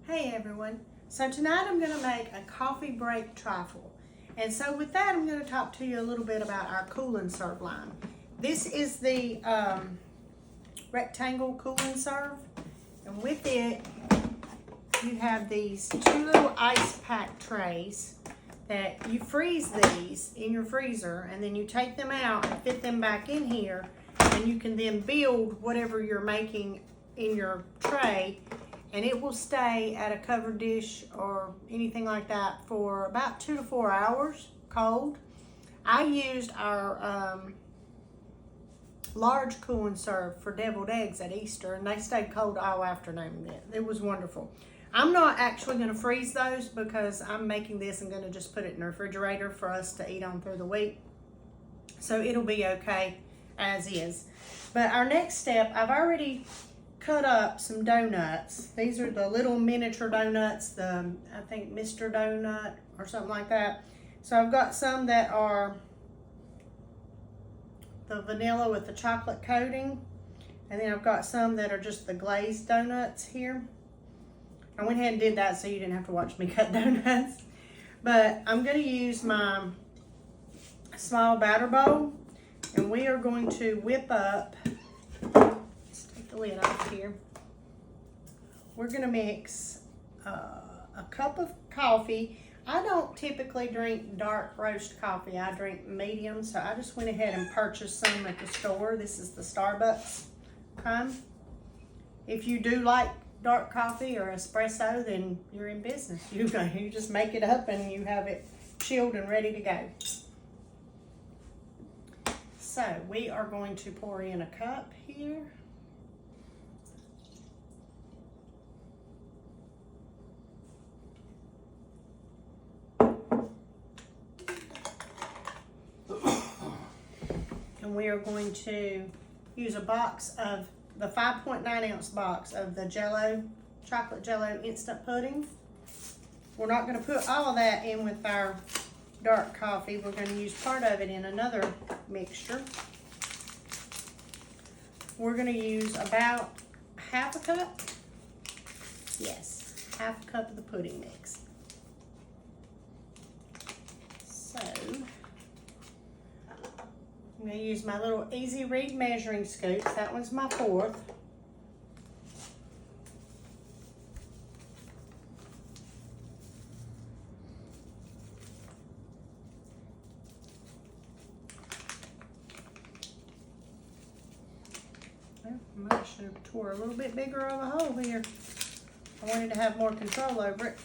Hey everyone, so tonight I'm going to make a coffee break trifle. And so with that I'm going to talk to you a little bit about our cool and serve line. This is the rectangle cool and serve, and with it you have these two little ice pack trays that you freeze these in your freezer, and then you take them out and fit them back in here, and you can then build whatever you're making in your tray, and it will stay at a covered dish or anything like that for about 2 to 4 hours cold. I used our large cool and serve for deviled eggs at Easter, and they stayed cold all afternoon. It was wonderful. I'm not actually going to freeze those because I'm making this and going to just put it in the refrigerator for us to eat on through the week. So it'll be okay as is. But our next step, I've already cut up some donuts. These are the little miniature donuts, I think Mr. Donut or something like that. So I've got some that are the vanilla with the chocolate coating, and then I've got some that are just the glazed donuts here. I went ahead and did that so you didn't have to watch me cut donuts. But I'm going to use my small batter bowl, and we are going to whip up, let's take the lid off here. We're going to mix a cup of coffee. I don't typically drink dark roast coffee. I drink medium, so I just went ahead and purchased some at the store. This is the Starbucks kind. If you do like dark coffee or espresso, then you're in business. You just make it up and you have it chilled and ready to go. So we are going to pour in a cup here. And we are going to use a box of the 5.9 ounce box of the chocolate Jello instant pudding. We're not going to put all of that in with our dark coffee. We're going to use part of it in another mixture. We're going to use about half a cup. Yes, half a cup of the pudding mix. So I'm going to use my little Easy Read measuring scoops. That one's my 4th. I might should have tore a little bit bigger of a hole here. I wanted to have more control over it.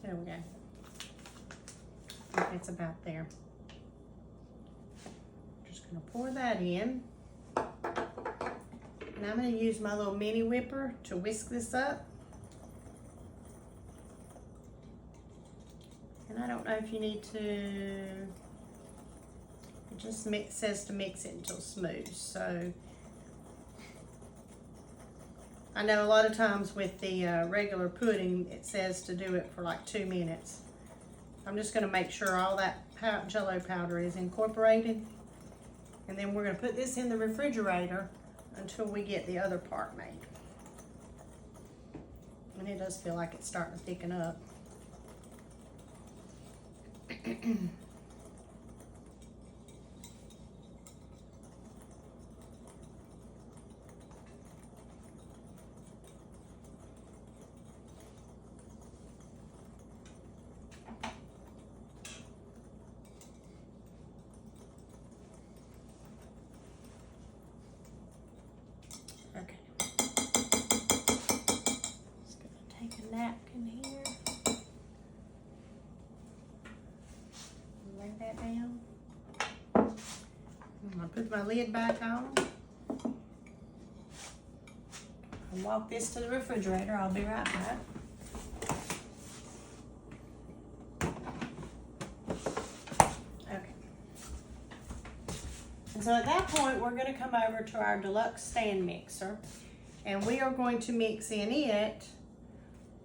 There we go. I think it's about there. Just gonna pour that in. And I'm gonna use my little mini whipper to whisk this up. And I don't know if you need to, it just says to mix it until smooth. So I know a lot of times with the regular pudding, it says to do it for like 2 minutes. I'm just going to make sure all that Jello powder is incorporated. And then we're going to put this in the refrigerator until we get the other part made. And it does feel like it's starting to thicken up. Okay. Just gonna take a napkin here. Lay that down. I'm gonna put my lid back on. I'll walk this to the refrigerator. I'll be right back. Okay. And so at that point, we're going to come over to our deluxe stand mixer, and we are going to mix in it,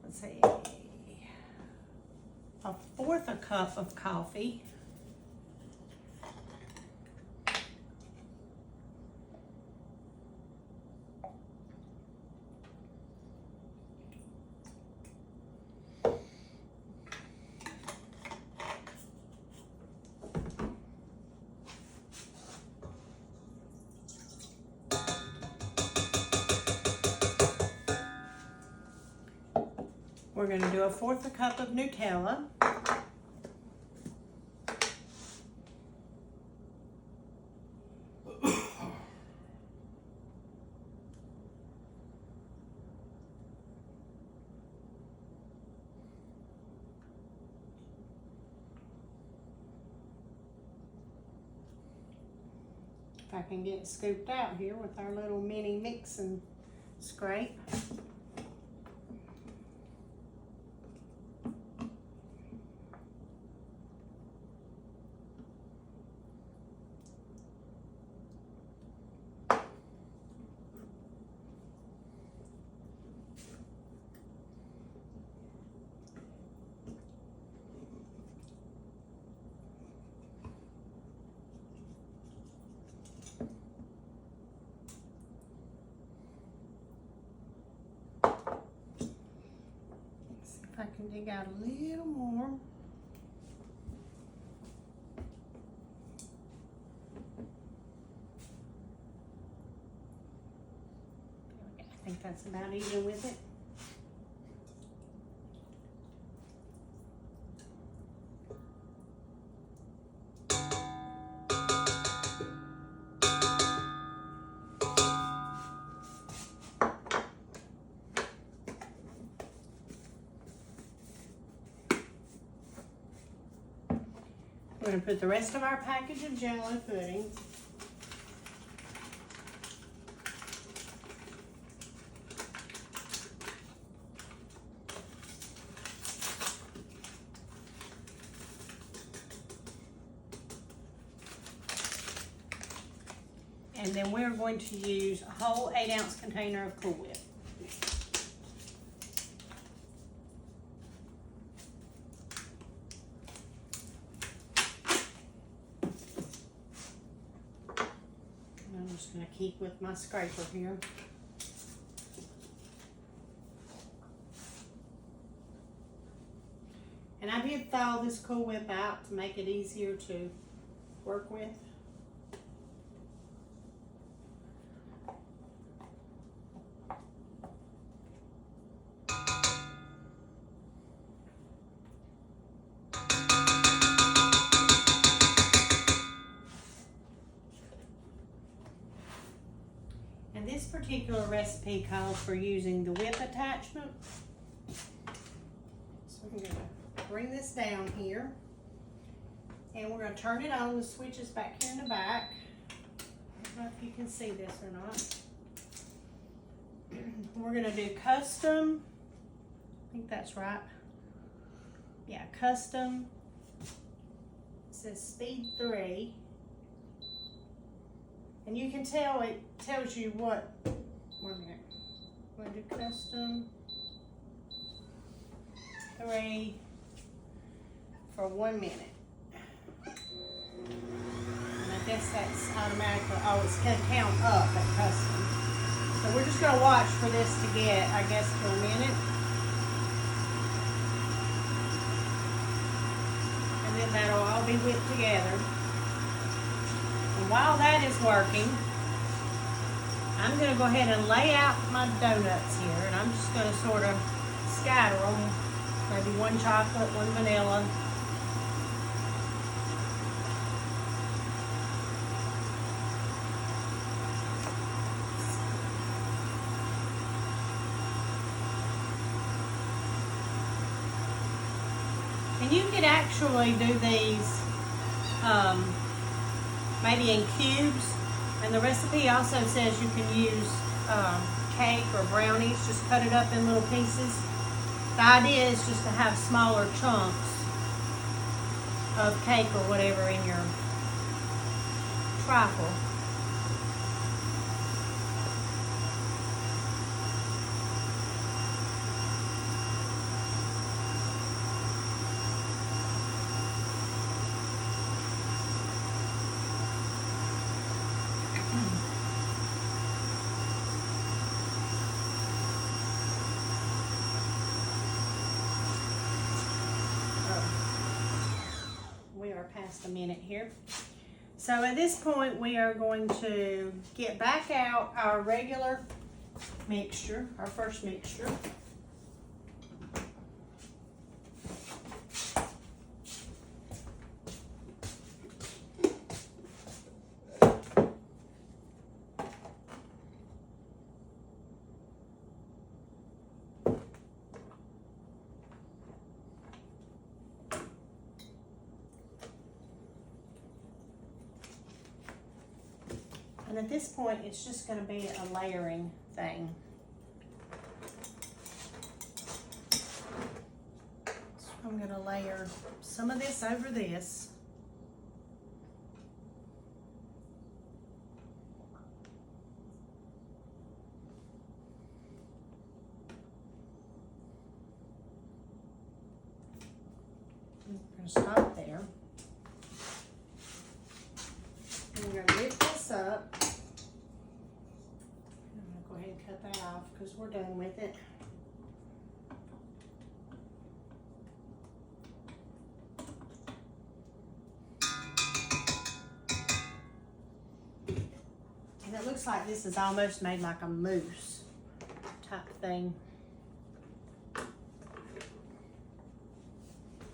let's see, 1/4 a cup of coffee. We're going to do 1/4 a cup of Nutella. If I can get it scooped out here with our little mini mix and scrape. If I can dig out a little more. I think that's about even with it. We're going to put the rest of our package of Jell-O pudding and then we're going to use a whole 8-ounce container of Cool Whip. I'm just going to keep with my scraper here. And I did thaw this Cool Whip out to make it easier to work with. And this particular recipe calls for using the whip attachment. So I'm going to bring this down here. And we're going to turn it on. The switch is back here in the back. I don't know if you can see this or not. We're going to do custom. I think that's right. Yeah, custom. It says speed 3. And you can tell it tells you what. 1 minute. We're going to do custom 3 for 1 minute. And I guess that's automatically, oh, it's going to count up at custom. So we're just going to watch for this to get, I guess, to a minute. And then that'll all be whipped together. And while that is working, I'm going to go ahead and lay out my donuts here. And I'm just going to sort of scatter them. Maybe 1 chocolate, 1 vanilla. And you could actually do these maybe in cubes. And the recipe also says you can use cake or brownies, just cut it up in little pieces. The idea is just to have smaller chunks of cake or whatever in your trifle. past a minute here. So at this point, we are going to get back out our regular mixture, our first mixture. And at this point, it's just going to be a layering thing. So I'm going to layer some of this over this. I'm going to stop there. And we're going to lift this up. I'm going to go ahead and cut that off because we're done with it. And it looks like this is almost made like a mousse type thing.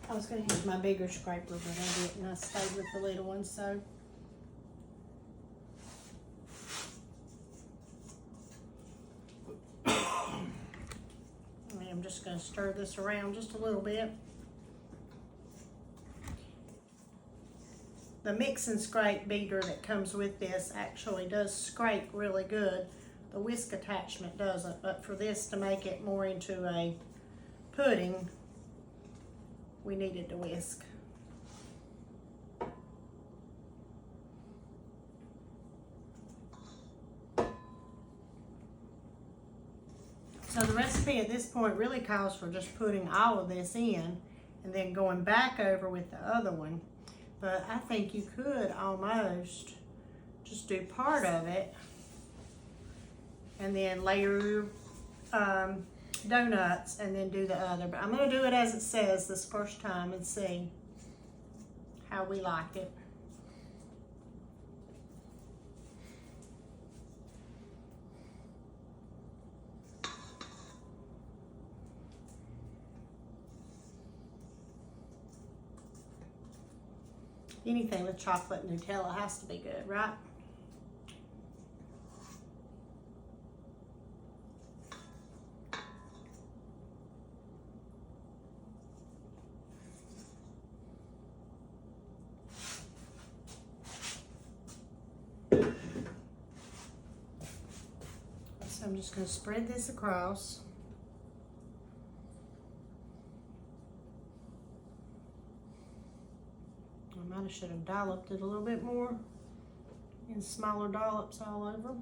I was going to use my bigger scraper, but I didn't. I stayed with the little one, so. I'm just going to stir this around just a little bit. The mix and scrape beater that comes with this actually does scrape really good. The whisk attachment doesn't, but for this to make it more into a pudding, we needed to whisk. So the recipe at this point really calls for just putting all of this in and then going back over with the other one. But I think you could almost just do part of it and then layer your donuts and then do the other. But I'm going to do it as it says this first time and see how we like it. Anything with chocolate and Nutella has to be good, right? So I'm just going to spread this across. I should have dolloped it a little bit more in smaller dollops all over.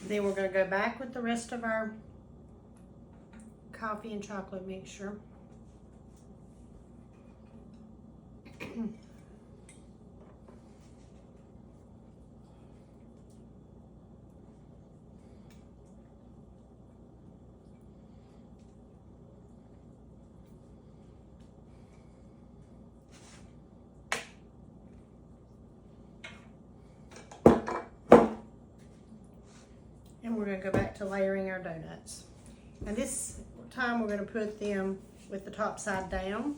Then we're going to go back with the rest of our coffee and chocolate mixture. And we're going to go back to layering our donuts. And this time we're going to put them with the top side down.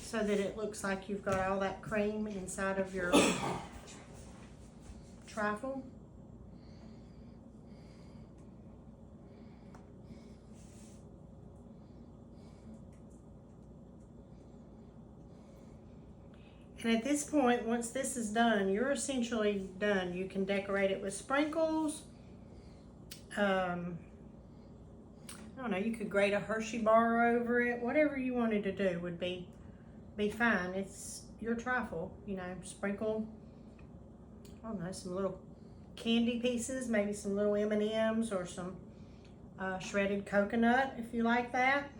So so that it looks like you've got all that cream inside of your trifle. And at this point, once this is done, you're essentially done. You can decorate it with sprinkles. I don't know, you could grate a Hershey bar over it. Whatever you wanted to do would be fine. It's your trifle, you know. Sprinkle, I don't know, some little candy pieces, maybe some little M&Ms or some shredded coconut if you like that.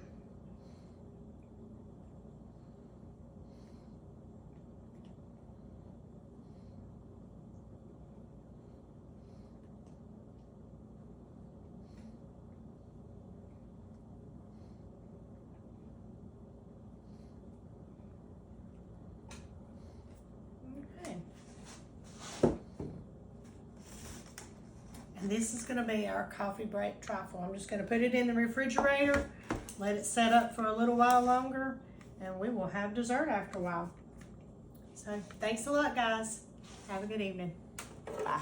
This is going to be our coffee break trifle. I'm just going to put it in the refrigerator, let it set up for a little while longer, and we will have dessert after a while. So thanks a lot, guys. Have a good evening. Bye.